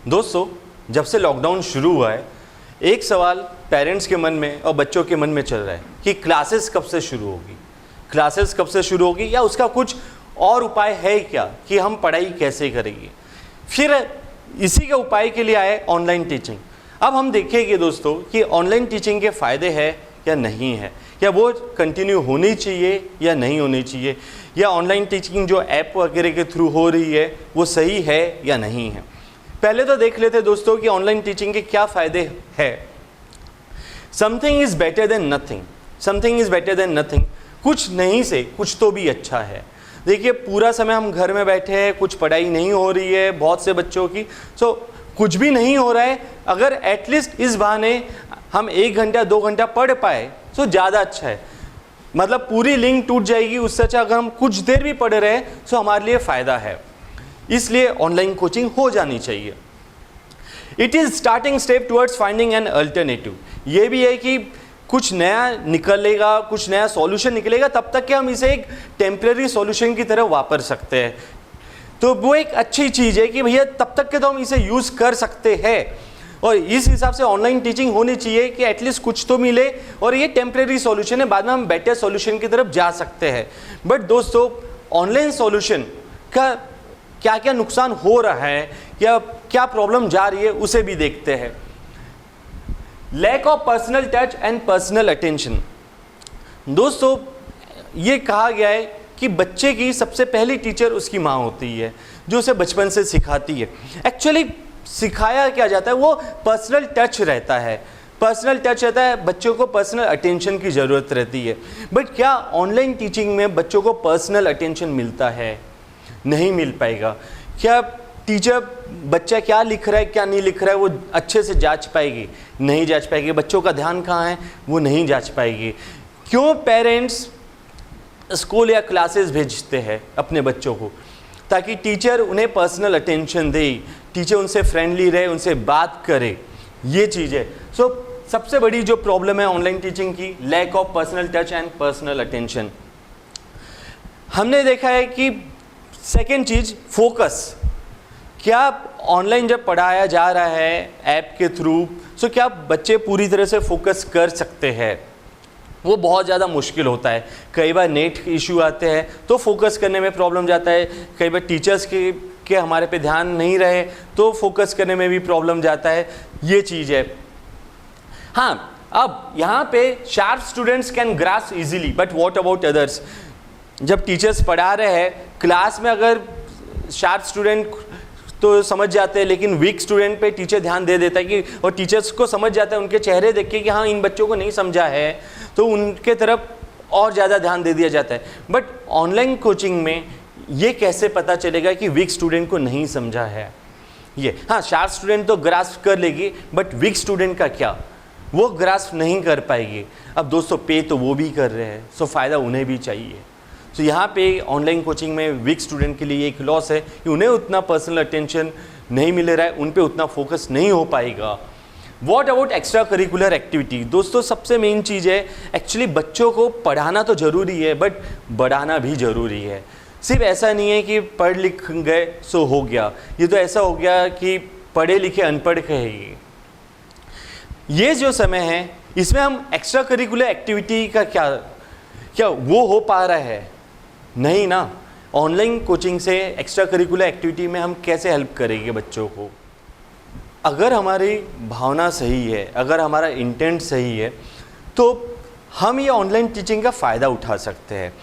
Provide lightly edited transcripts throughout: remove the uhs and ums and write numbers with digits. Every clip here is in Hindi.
दोस्तों, जब से लॉकडाउन शुरू हुआ है, एक सवाल पेरेंट्स के मन में और बच्चों के मन में चल रहा है कि क्लासेस कब से शुरू होगी, क्लासेस कब से शुरू होगी, या उसका कुछ और उपाय है क्या कि हम पढ़ाई कैसे करेंगे। फिर इसी के उपाय के लिए आए ऑनलाइन टीचिंग। अब हम देखेंगे दोस्तों कि ऑनलाइन टीचिंग के फ़ायदे हैं या नहीं है, या वो कंटिन्यू होनी चाहिए या नहीं होनी चाहिए, या ऑनलाइन टीचिंग जो ऐप वगैरह के थ्रू हो रही है वो सही है या नहीं है। पहले तो देख लेते दोस्तों कि ऑनलाइन टीचिंग के क्या फ़ायदे हैं। Something is better than nothing, something is better than nothing. कुछ नहीं से कुछ तो भी अच्छा है। देखिए, पूरा समय हम घर में बैठे हैं, कुछ पढ़ाई नहीं हो रही है बहुत से बच्चों की, सो कुछ भी नहीं हो रहा है। अगर एटलीस्ट इस बहाने हम 1 घंटा 2 घंटा पढ़ पाए तो ज़्यादा अच्छा है। मतलब पूरी लिंक टूट जाएगी, उससे अच्छा अगर हम कुछ देर भी पढ़ रहे हैं तो हमारे लिए फ़ायदा है। इसलिए ऑनलाइन कोचिंग हो जानी चाहिए। It is starting step towards finding an alternative. ये भी है कि कुछ नया निकलेगा, कुछ नया सॉल्यूशन निकलेगा, तब तक कि हम इसे एक टेम्परेरी सॉल्यूशन की तरह वापर सकते हैं। तो वो एक अच्छी चीज़ है कि भैया तब तक के तो हम इसे यूज़ कर सकते हैं, और इस हिसाब से ऑनलाइन टीचिंग होनी चाहिए कि एटलीस्ट कुछ तो मिले, और ये टेम्परेरी सॉल्यूशन है, बाद में हम बेटर सॉल्यूशन की तरफ जा सकते हैं। बट दोस्तों, ऑनलाइन सॉल्यूशन का क्या क्या नुकसान हो रहा है या क्या प्रॉब्लम जा रही है उसे भी देखते हैं। Lack of personal touch and personal attention. दोस्तों, ये कहा गया है कि बच्चे की सबसे पहली टीचर उसकी माँ होती है, जो उसे बचपन से सिखाती है। एक्चुअली सिखाया क्या जाता है, वो पर्सनल टच रहता है, पर्सनल टच रहता है, बच्चों को पर्सनल अटेंशन की ज़रूरत रहती है। बट क्या ऑनलाइन टीचिंग में बच्चों को पर्सनल अटेंशन मिलता है? नहीं मिल पाएगा। क्या टीचर बच्चा क्या लिख रहा है क्या नहीं लिख रहा है वो अच्छे से जांच पाएगी? नहीं जांच पाएगी। बच्चों का ध्यान कहाँ है वो नहीं जांच पाएगी। क्यों पेरेंट्स स्कूल या क्लासेस भेजते हैं अपने बच्चों को? ताकि टीचर उन्हें पर्सनल अटेंशन दे, टीचर उनसे फ्रेंडली रहे, उनसे बात करे, ये चीज़ है। सो सबसे बड़ी जो प्रॉब्लम है ऑनलाइन टीचिंग की, lack of personal touch and personal attention. हमने देखा है कि सेकेंड चीज़, फोकस। क्या ऑनलाइन जब पढ़ाया जा रहा है ऐप के थ्रू, सो क्या बच्चे पूरी तरह से फोकस कर सकते हैं? वो बहुत ज़्यादा मुश्किल होता है। कई बार नेट इशू आते हैं तो फोकस करने में प्रॉब्लम जाता है। कई बार टीचर्स के हमारे पे ध्यान नहीं रहे तो फोकस करने में भी प्रॉब्लम जाता है। ये चीज़ है। हाँ, अब यहाँ पे sharp students can grasp easily, but what about others? जब टीचर्स पढ़ा रहे हैं क्लास में, अगर शार्प स्टूडेंट तो समझ जाते हैं, लेकिन वीक स्टूडेंट पे टीचर ध्यान दे देता है कि, और टीचर्स को समझ जाता है, उनके चेहरे देख के कि हाँ इन बच्चों को नहीं समझा है, तो उनके तरफ और ज़्यादा ध्यान दे दिया जाता है। बट ऑनलाइन कोचिंग में ये कैसे पता चलेगा कि वीक स्टूडेंट को नहीं समझा है? ये हाँ, शार्प स्टूडेंट तो ग्रास्प कर लेगी, बट वीक स्टूडेंट का क्या, वो ग्रास्प नहीं कर पाएगी। अब दोस्तों, पे तो वो भी कर रहे हैं, सो फ़ायदा उन्हें भी चाहिए। तो यहाँ पे ऑनलाइन कोचिंग में वीक स्टूडेंट के लिए एक लॉस है कि उन्हें उतना पर्सनल अटेंशन नहीं मिल रहा है, उन पे उतना फोकस नहीं हो पाएगा। What about extra curricular activity? दोस्तों, सबसे मेन चीज़ है, एक्चुअली बच्चों को पढ़ाना तो ज़रूरी है, बट बढ़ाना भी ज़रूरी है। सिर्फ ऐसा नहीं है कि पढ़ लिख गए सो हो गया। ये तो ऐसा हो गया कि पढ़े लिखे अनपढ़ कहेगी। ये जो समय है इसमें हम एक्स्ट्रा करिकुलर एक्टिविटी का क्या वो हो पा रहा है? नहीं ना। ऑनलाइन कोचिंग से एक्स्ट्रा करिकुलर एक्टिविटी में हम कैसे हेल्प करेंगे बच्चों को? अगर हमारी भावना सही है, अगर हमारा इंटेंट सही है, तो हम ये ऑनलाइन टीचिंग का फ़ायदा उठा सकते हैं।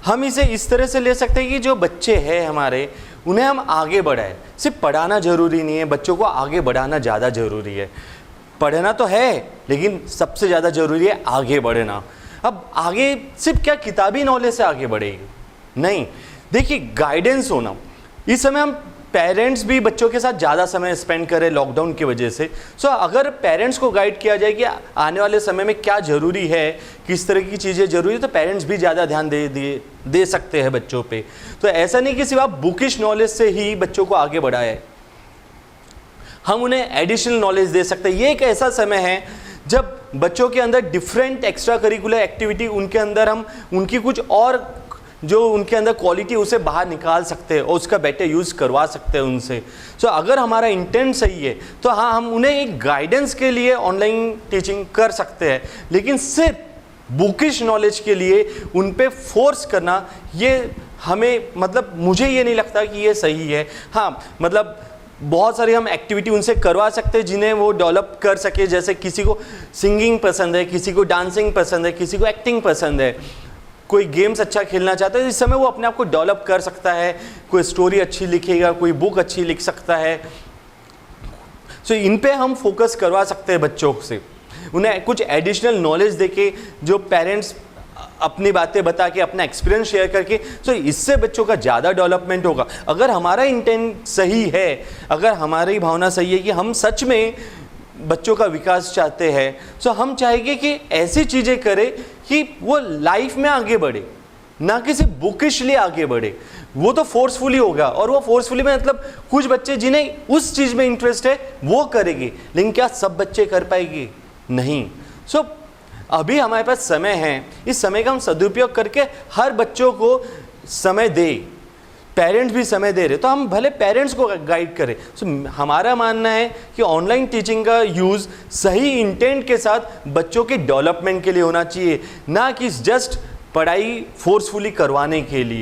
हम इसे इस तरह से ले सकते हैं कि जो बच्चे हैं हमारे, उन्हें हम आगे बढ़ाएं। सिर्फ पढ़ाना ज़रूरी नहीं है, बच्चों को आगे बढ़ाना ज़्यादा ज़रूरी है। पढ़ना तो है, लेकिन सबसे ज़्यादा ज़रूरी है आगे बढ़ना। अब आगे सिर्फ क्या किताबी नॉलेज से आगे बढ़ेगी? नहीं। देखिए, गाइडेंस होना। इस समय हम पेरेंट्स भी बच्चों के साथ ज़्यादा समय स्पेंड करें लॉकडाउन की वजह से। सो अगर पेरेंट्स को गाइड किया जाए कि आने वाले समय में क्या ज़रूरी है, किस तरह की चीज़ें ज़रूरी है, तो पेरेंट्स भी ज़्यादा ध्यान दे सकते हैं बच्चों पे। तो ऐसा नहीं कि सिर्फ आप बुकिश नॉलेज से ही बच्चों को आगे बढ़ाएं, हम उन्हें एडिशनल नॉलेज दे सकते हैं। ये एक ऐसा समय है जब बच्चों के अंदर डिफरेंट एक्स्ट्रा करिकुलर एक्टिविटी, उनके अंदर हम उनकी कुछ और जो उनके अंदर क्वालिटी उसे बाहर निकाल सकते हैं और उसका बेटर यूज़ करवा सकते हैं उनसे। सो अगर हमारा इंटेंट सही है तो हाँ, हम उन्हें एक गाइडेंस के लिए ऑनलाइन टीचिंग कर सकते हैं, लेकिन सिर्फ बुकिश नॉलेज के लिए उन पे फोर्स करना, ये हमें मतलब मुझे ये नहीं लगता कि ये सही है। हाँ, मतलब बहुत सारी हम एक्टिविटी उनसे करवा सकते हैं जिन्हें वो डेवलप कर सके, जैसे किसी को सिंगिंग पसंद है, किसी को डांसिंग पसंद है, किसी को एक्टिंग पसंद है, कोई गेम्स अच्छा खेलना चाहता है, इस समय वो अपने आप को डेवलप कर सकता है, कोई स्टोरी अच्छी लिखेगा, कोई बुक अच्छी लिख सकता है। सो इन पे हम फोकस करवा सकते हैं बच्चों से, उन्हें कुछ एडिशनल नॉलेज देके, जो पेरेंट्स अपनी बातें बता के, अपना एक्सपीरियंस शेयर करके, तो इससे बच्चों का ज़्यादा डेवलपमेंट होगा। अगर हमारा इंटेंट सही है, अगर हमारी भावना सही है कि हम सच में बच्चों का विकास चाहते हैं, तो हम चाहेंगे कि ऐसी चीज़ें करें कि वो लाइफ में आगे बढ़े, ना कि सिर्फ बुकिशली आगे बढ़े। वो तो फोर्सफुली होगा, और वो फोर्सफुली में मतलब कुछ बच्चे जिन्हें उस चीज़ में इंटरेस्ट है वो करेंगे, लेकिन क्या सब बच्चे कर पाएंगे? नहीं। सो अभी हमारे पास समय है, इस समय का हम सदुपयोग करके हर बच्चों को समय दे, पेरेंट्स भी समय दे रहे, तो हम भले पेरेंट्स को गाइड करें। सो हमारा मानना है कि ऑनलाइन टीचिंग का यूज़ सही इंटेंट के साथ बच्चों के डेवलपमेंट के लिए होना चाहिए, ना कि जस्ट पढ़ाई फोर्सफुली करवाने के लिए।